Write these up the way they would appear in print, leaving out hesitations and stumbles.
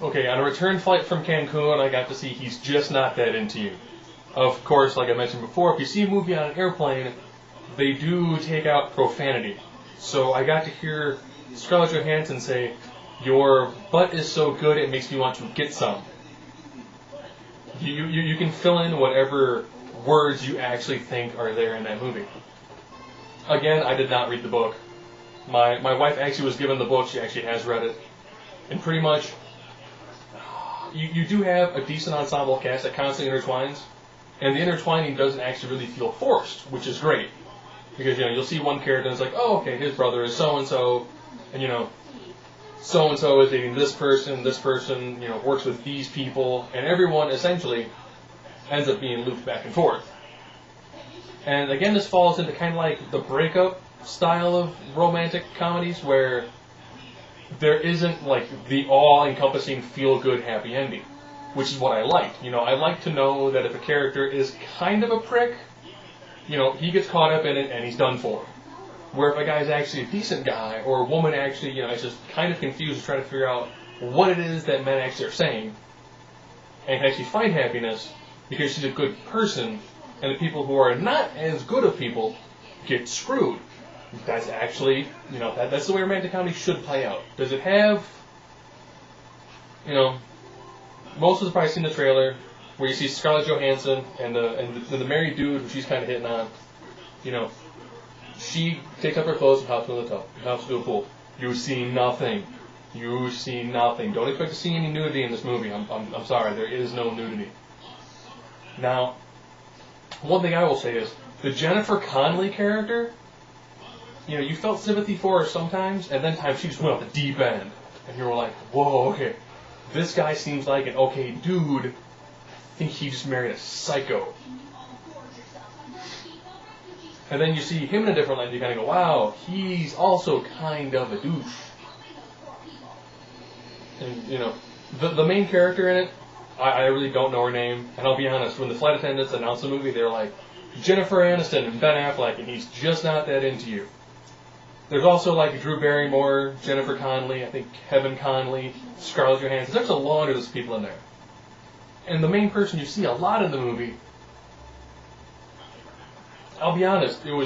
Okay, on a return flight from Cancun, I got to see He's Just Not That Into You. Of course, like I mentioned before, if you see a movie on an airplane, they do take out profanity. So I got to hear Scarlett Johansson say, "Your butt is so good it makes me want to get some." You can fill in whatever words you actually think are there in that movie. Again, I did not read the book. My wife actually was given the book. She actually has read it. And pretty much, you do have a decent ensemble cast that constantly intertwines. And the intertwining doesn't actually really feel forced, which is great. Because, you'll see one character and it's like, oh, okay, his brother is so-and-so. And, so-and-so is dating this person, works with these people. And everyone, essentially, ends up being looped back and forth. And again, this falls into kind of like the breakup style of romantic comedies where there isn't like the all-encompassing feel-good happy ending, which is what I liked. I like to know that if a character is kind of a prick, he gets caught up in it and he's done for. Where if a guy's actually a decent guy or a woman actually, is just kind of confused and trying to figure out what it is that men actually are saying and can actually find happiness because she's a good person, and the people who are not as good of people get screwed. That's actually, that's the way romantic comedy should play out. Does it have, most of us probably seen the trailer where you see Scarlett Johansson and the married dude who she's kind of hitting on, she takes up her clothes and hops into a pool. You see nothing. You see nothing. Don't expect to see any nudity in this movie. I'm sorry, there is no nudity. Now, one thing I will say is, the Jennifer Connelly character, you felt sympathy for her sometimes, and then times she just went off the deep end. And you were like, whoa, okay, this guy seems like an okay dude. I think he just married a psycho. And then you see him in a different light, and you kind of go, wow, he's also kind of a douche. And, the main character in it, I really don't know her name. And I'll be honest, when the flight attendants announced the movie, they were like, Jennifer Aniston and Ben Affleck, and He's Just Not That Into You. There's also like Drew Barrymore, Jennifer Connelly, I think Kevin Connelly, Scarlett Johansson. There's a laundry list of people in there. And the main person you see a lot in the movie, I'll be honest, you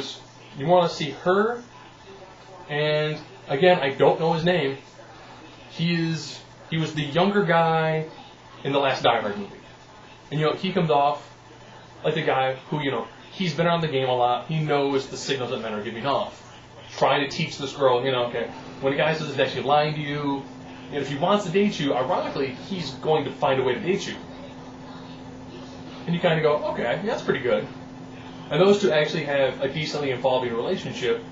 want to see her, and again, I don't know his name. He was the younger guy in the last Die Hard movie. And he comes off like the guy who, he's been on the game a lot. He knows the signals that men are giving off. Trying to teach this girl, okay, when a guy says he's actually lying to you, and if he wants to date you, ironically, he's going to find a way to date you. And you kind of go, okay, that's pretty good. And those two actually have a decently involving relationship,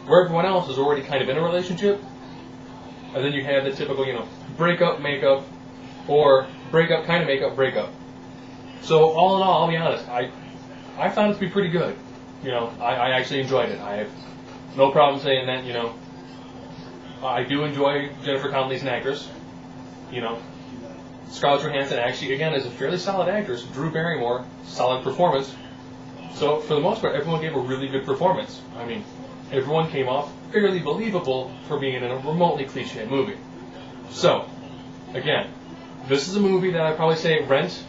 where everyone else is already kind of in a relationship. And then you have the typical, breakup, makeup, or breakup, kind of makeup, breakup. So all in all, I'll be honest, I found it to be pretty good. I actually enjoyed it. I have no problem saying that, I do enjoy Jennifer Connelly as an actress. Scarlett Johansson actually, again, is a fairly solid actress. Drew Barrymore, solid performance. So for the most part, everyone gave a really good performance. I mean, everyone came off fairly believable for being in a remotely cliche movie. So, again, this is a movie that I'd probably say rent,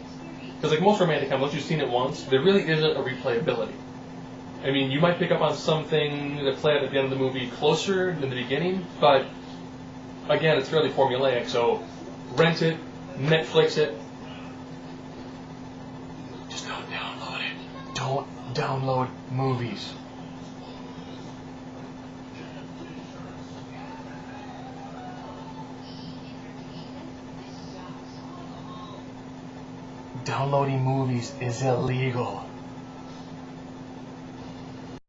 because like most romantic comedies, once you've seen it once, there really isn't a replayability. I mean, you might pick up on something that played at the end of the movie closer than the beginning, but again, it's fairly formulaic, so rent it, Netflix it. Just don't download it. Don't download movies. Downloading movies is illegal.